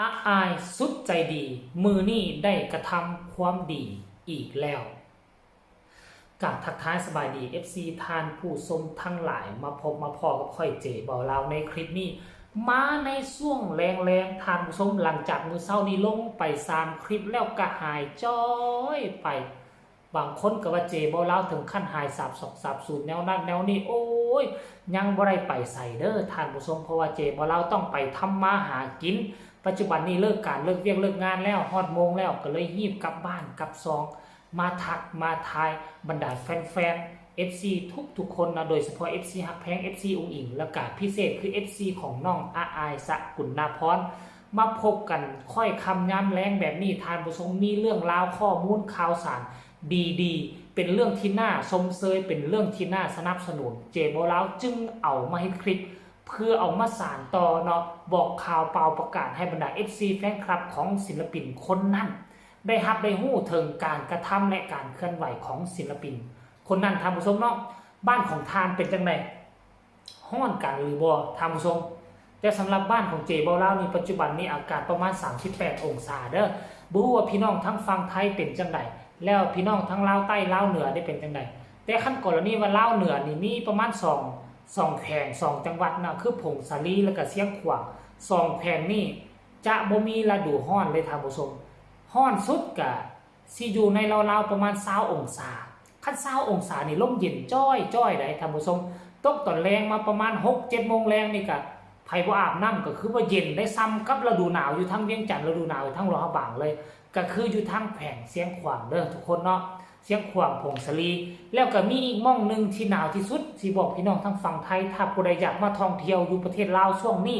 อาอายสุดใจดีมือนี่ได้กระทำความดีอีกแล้วกราบทักทายสบายดี FC ทานผู้ชมทั้งหลายมาพบมาพอกับค่อยเจบอเราในคลิปนี้มาในช่วงแรงทานผู้ชมหลังจากมือเศร้านี้ลงไป3คลิปแล้วก็หายจ้อยไปบางคนก็ว่าเจบอเราถึงขั้นหายสับแนวนั้นแนวนี้โอ้ยยังบ่ได้ไปใส่เด้อทานผู้ชมเพราะว่าเจบอเราต้องไปทำมาหากินปัจจุบันนี้เลิกการเลิกเวียกเลิกงานแล้วฮอดโมงแล้วก็เลยยีบกลับบ้านกลับซองมาทักมาทายบรรดาแฟนๆ FC ทุกคนนะโดยเฉพาะ FC ฮักแพง FC องอิงและก็พิเศษคือ FC ของน้องอาอายสกุลนาพรมาพบกันค่อยคำย้ำแรงแบบนี้ทานผู้ชมมีเรื่องราวข้อมูลข่าวสารดีๆเป็นเรื่องที่น่าชมเชยเป็นเรื่องที่น่าสนับสนุนเจโบแล้วจึงเอามาให้คลิปเพื่อเอามาสานต่อเนาะบอกข่าวเปล่าประกาศให้บรรดา FC แฟนคลับของศิลปินคนนั้นได้รับได้หู้ถึงการกระทำและการเคลื่อนไหวของศิลปินคนนั้นทำผู้ชมเนาะบ้านของทานเป็นจังไดฮ้อนกันหรือบ่ทำผู้ชมแต่สำหรับบ้านของเจเบาเล่านี่ปัจจุบันนี้อากาศประมาณ38องศาเด้อบ่รู้ว่าพี่น้องทั้งฝั่งไทยเป็นจังไดแล้วพี่น้องทั้งลาวใต้ลาวเหนือได้เป็นจังไดแต่ขั้นกรณีว่าลาวเหนือนี่มีประมาณ2แขวง2จังหวัดนะคือผงสาลีแล้วก็เสียงขวาง2แขวงนี่จะบ่มีฤดูร้อนเลยท่านผู้ชมร้อนสุดก็สิอยู่ในราวๆประมาณ20องศาคัน20องศานี่ลมเย็นจ้อยได้ท่านผู้ชมตกตอนแรงมาประมาณ 6-7 โมงแรงนี่ก็ไผบ่อาบน้ำก็คือว่าเย็นได้ซ้ำกับฤดูหนาวอยู่ทั้งเวียงจันทน์ฤดูหนาวอยู่ทั้งรอบ่างเลยก็คืออยู่ทั้งแผงเสียงขวางเด้อทุกคนเนาะเสียงขวางผงสาลีแล้วก็มีอีกม่องนึงที่หนาวที่สุดสิบอกพี่น้องทั้งฝั่งไทยถ้าผู้ใดอยากมาท่องเที่ยวอยู่ประเทศลาวช่วงนี้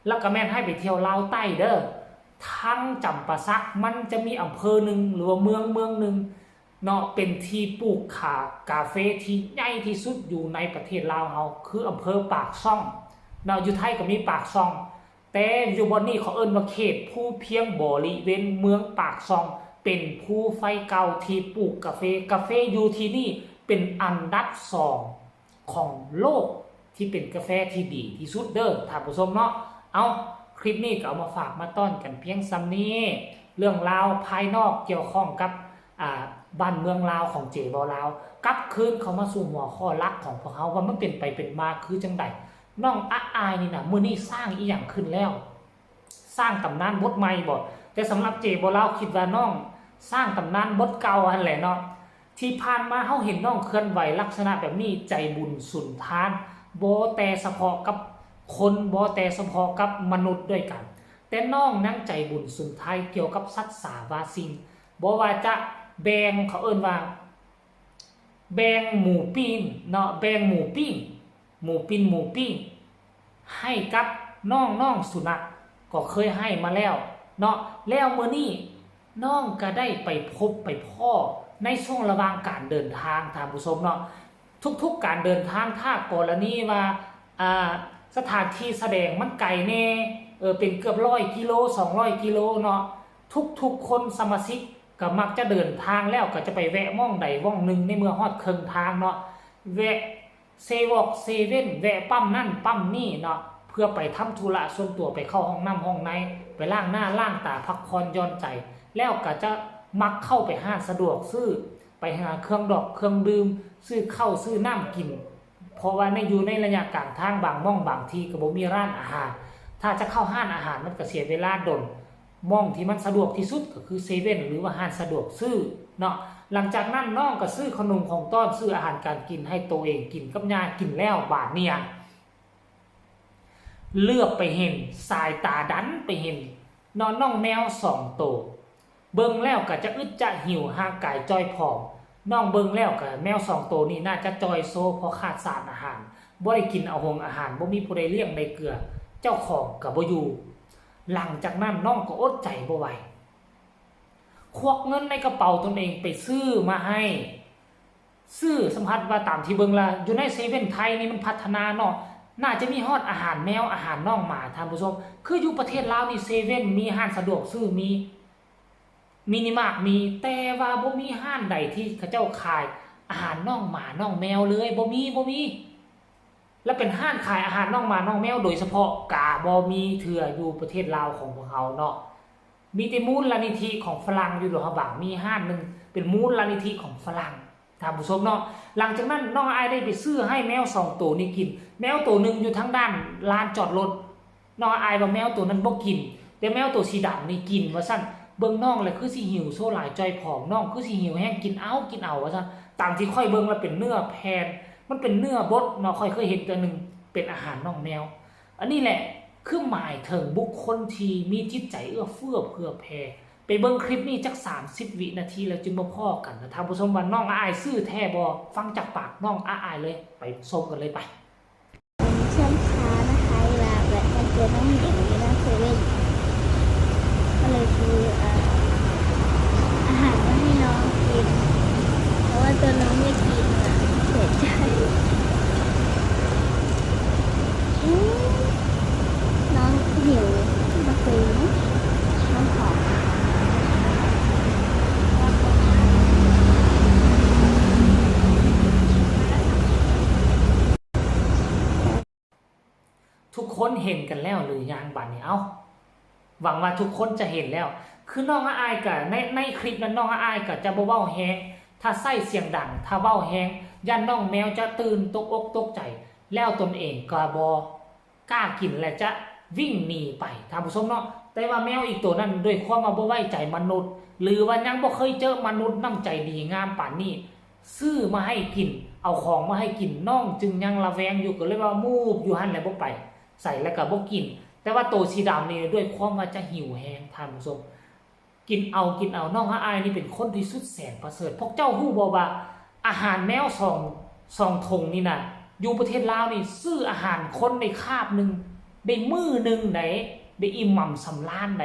แล้วก็แม่นให้ไปเที่ยวลาวใต้เด้อทั้งจำปาสักมันจะมีอำเภอหนึ่งหรือว่าเมืองหนึ่งเนาะเป็นที่ปลูกกาเฟที่ใหญ่ที่สุดอยู่ในประเทศลาวเฮาคืออำเภอปากช่องเนาะอยู่ไทยก็มีปากช่องแต่อยู่บนนี้เขาเอิ้นว่าเขตภูเพียงบริเวณเมืองปากช่องเป็นภูไฟเก่าที่ปลูกกาแฟอยู่ที่นี่เป็นอันดับ2ของโลกที่เป็นกาแฟที่ดีที่สุดเด้อท่านผู้ชมเนาะเอาคลิปนี้ก็เอามาฝากมาต้อนกันเพียงซ้ำนี้เรื่องราวภายนอกเกี่ยวข้องกับบ้านเมืองลาวของเจบอลาวกลับคืนเขามาสู่หัวข้อลักของพวกเขาว่ามันเป็นไปเป็นมาคือจังไดน้องอาอายนี่นะมื้อนี้สร้างอีหยังขึ้นแล้วสร้างตำนานบทใหม่บ่แต่สำหรับเจบอลาวคิดว่าน้องสร้างตำนานบทเก่าหั่นแหละเนาะที่ผ่านมาเฮาเห็นน้องเคลื่อนไหวลักษณะแบบนี้ใจบุญสุนทานบ่แต่เฉพาะกับคนบ่แต่เฉพาะกับมนุษย์ด้วยกันแต่น้องนั่งใจบุญสุนทานเกี่ยวกับสัตว์สาวาสิ่งบ่ว่าจะแบ่งเขาเอิ้นว่าแบ่งหมูปิ้งเนาะแบ่งหมูปิ้งให้กับน้องสุนัขก็เคยให้มาแล้วเนาะแล้วมื้อนี้น้องก็ได้ไปพบไปพ่อในช่วงระหว่างการเดินทางท่านผู้ชมเนาะทุกๆการเดินทางถ้ากรณีว่าสถานที่แสดงมันไกลแน่เป็นเกือบ100 กิโล200 กิโลเนาะทุกคนสมาชิกก็มักจะเดินทางแล้วก็จะไปแวะม่องใดม่องหนึ่งในเมื่อฮอดครึ่งทางเนาะแวะเซเว่นแวะปั๊มนั่นปั๊มนี่เนาะเพื่อไปทำธุระส่วนตัวไปเข้าห้องน้ำห้องในไปล้างหน้าล้างตาพักผ่อนหย่อนใจแล้วก็จะมักเข้าไปห้างสะดวกซื้อไปหาเครื่องดื่มซื้อข้าวซื้อน้ำกินเพราะว่าอยู่ในระยะกลางทางบางม่องบางทีก็บ่มีร้านอาหารถ้าจะเข้าห้างอาหารมันก็เสียเวลาดนม่องที่มันสะดวกที่สุดก็คือเซเว่นหรือว่าห้างสะดวกซื้อเนาะหลังจากนั้นน้องก็ซื้อขนมของต้อนซื้ออาหารการกินให้ตัวเองกินกับยากินแล้วบาดเนี่ยเลือกไปเห็นสายตาดันไปเห็นน้องแมว2 ตัวเบิ่งแล้วก็จะอึดจะหิวห่างกายจ้อยผอมน้องเบิ่งแล้วก็แมว2 ตัวนี้น่าจะจอยโซเพราะขาดสารอาหารบ่ได้กินเอาหงอาหารบ่มีผู้ใดเลี้ยงในเกลือเจ้าของก็บ่อยู่หลังจากนั้นน้องก็อดใจบ่ไหวควักเงินในกระเป๋าตนเองไปซื้อมาให้ซื้อสัมผัสว่าตามที่เบิ่งละอยู่ในเซเว่นไทยนี่มันพัฒนาเนาะน่าจะมีฮอดอาหารแมวอาหารน้องหมาท่านผู้ชมคืออยู่ประเทศลาวนี่เซเว่นมีห้างสะดวกซื้อมีมินิมาร์ทมีแต่ว่าบ่มีห้างใดที่เขาเจ้าขายอาหารน้องหมาน้องแมวเลยบ่มี และเป็นห้านขายอาหารน้องหมาน้องแมวโดยเฉพาะกาบอมีเถื่ออยู่ประเทศลาวของพวกเขาเนาะมีแต่มูลนิธิของฝรั่งอยู่หลวงพระบางมีห้านหนึ่งเป็นมูลนิธิของฝรั่งท่านผู้ชมเนาะหลังจากนั้นน้องอายได้ไปซื้อให้แมว2ตัวนี้กินแมวตัวหนึ่งอยู่ทางด้านลานจอดรถน้องอายว่าแมวตัวนั้นบ่กินแต่แมวตัวสีดำนี่กินว่าซั่นเบิ่งน้องเลยคือสิหิวโซหลายจอยผอมน้องคือสิหิวแห้งกินเอาว่าซั่นตามที่ค่อยเบิ่งแล้วเป็นเนื้อแผ่นมันเป็นเนื้อบดเนาะค่อยเคยเห็นตัวนึงเป็นอาหารน้องแมวอันนี้แหละคือหมายถึงบุคคลที่มีจิตใจเอื้อเฟื้อเผื่อแผ่ไปเบิ่งคลิปนี้จัก30วินาทีแล้วจึงมาพ้อกันนะท่านผู้ชมว่าน้องอายซื้อแท้บ่ฟังจากปากน้องอายเลยไปชมกันเลยไปช่วงเช้านะคะเวลาแบบมันเจอน้องหญิงอยู่หน้าเซเว่นก็เลยซื้ออาหารมาให้น้องกินเพราะว่าตัวน้องไม่กินอ่ะเสียใจน้องหิวมาซื้อน้องขอทุกคนเห็นกันแล้วหรือยังบัดนี้เอ้าหวังว่าทุกคนจะเห็นแล้วคือน้องอายกับในคลิปนั้นน้องอายกับจะบ่เว้าแฮงถ้าใส่เสียงดังถ้าเว้าแฮงยันน้องแมวจะตื่นตกอกตกใจแล้วตนเองก็บ่กล้ากินและจะวิ่งหนีไปท่านผู้ชมเนาะแต่ว่าแมวอีกตัวนั้นด้วยความว่าบ่ไว้ใจมนุษย์หรือว่ายังบ่เคยเจอมนุษย์น้ำใจดีงามป่านนี้ซื้อมาให้กินเอาของมาให้กินน้องจึงยังระแวงอยู่ก็เลยว่ามูบอยู่หั่นแหละบ่ไปใส่แล้วก็บ่กินแต่ว่าโตสีดำนี่ด้วยความว่าจะหิวแห้งท่านผู้ชมกินเอาน้องอายนี่เป็นคนที่สุดแสนประเสริฐพวกเจ้าฮู้บ่ว่าอาหารแมวสองธงนี่น่ะอยู่ประเทศลาวนี่ซื้ออาหารคนในคาบนึงได้มื้อนึงไหนได้อิ่มหม่ำสำราญไหน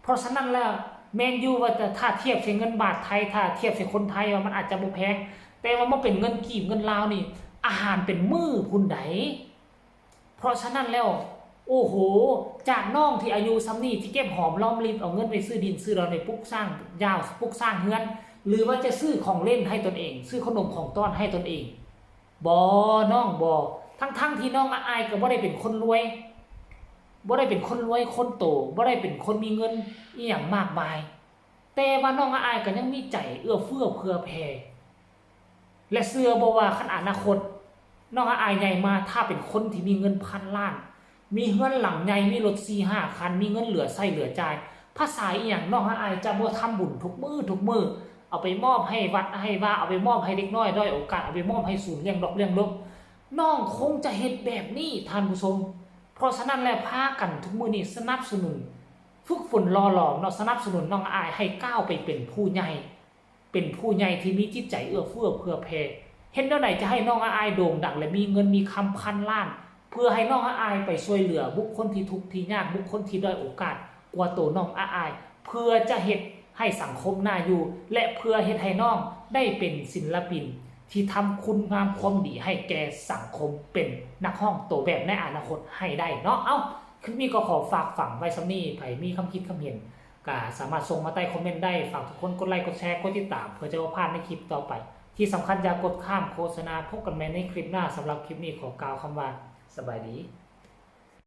เพราะฉะนั้นแล้วแมนยูว่าถ้าเทียบใช้เงินบาทไทยถ้าเทียบใช้คนไทยว่ามันอาจจะบ่แพงแต่ว่ามันเป็นเงินกีบเงินลาวนี่อาหารเป็นมื้อพุ่นใดเพราะฉะนั้นแล้วโอ้โหจากน้องที่อายุซ้ำนี่ที่เก็บหอมรอมริบเอาเงินไปซื้อดินซื้อเราในปลูกสร้างยาวปลูกสร้างเฮือนหรือว่าจะซื้อของเล่นให้ตนเองซื้อขนมของต้อนให้ตนเองน้องทั้งที่น้องอายก็บ่ได้เป็นคนรวยบ่ได้เป็นคนรวยคนโตบ่ได้เป็นคนมีเงินอีหยังมากมายแต่ว่าน้องอายก็ยังมีใจเอื้อเฟื้อเผื่อแผ่และเชื่อบ่ว่าคันอนาคตน้องอายใหญ่มาถ้าเป็นคนที่มีเงินพันล้านมีเฮือนหลังใหญ่มีรถ 4-5 คันมีเงินเหลือใช้เหลือจ่ายภาษาอีหยังน้องอายจะบ่ทำบุญทุกมื้อเอาไปมอบให้วัดให้ว่าเอาไปมอบให้เด็กน้อยด้อยโอกาสเอาไปมอบให้ศูนย์เลี้ยงดอกเลี้ยงลมน้องคงจะเฮ็ดแบบนี้ท่านผู้ชมเพราะฉะนั้นแล้วพากันทุกมื้อนี้สนับสนุนฝึกฝนรอหลอมเนาะสนับสนุนน้องอายให้ก้าวไปเป็นผู้ใหญ่ที่มีจิตใจเอื้อเฟื้อเผื่อแผ่เห็นเท่าไหร่จะให้น้องอายโด่งดังและมีเงินมีคำพันล้านเพื่อให้น้องอายไปช่วยเหลือบุคคลที่ทุกข์ที่ยากบุคคลที่ด้อยโอกาสกว่าตัวน้องอายเพื่อจะเฮ็ดให้สังคมน่าอยู่และเพื่อเฮ็ดให้น้องได้เป็นศิลปินที่ทำคุณงามความดีให้แก่สังคมเป็นนักร้องโตแบบในอนาคตให้ได้เนาะคลิปนี้ก็ขอฝากฝังไว้ซ้ำนี้ไผมีคำคิดคำเห็นก็สามารถส่งมาใต้คอมเมนต์ได้ฝากทุกคนกดไลค์กดแชร์กดติดตามเพื่อจะบ่พลาดในคลิปต่อไปที่สำคัญอย่ากดข้ามโฆษณาพบกันใหม่ในคลิปหน้าสำหรับคลิปนี้ขอกล่าวคำว่าสบายดี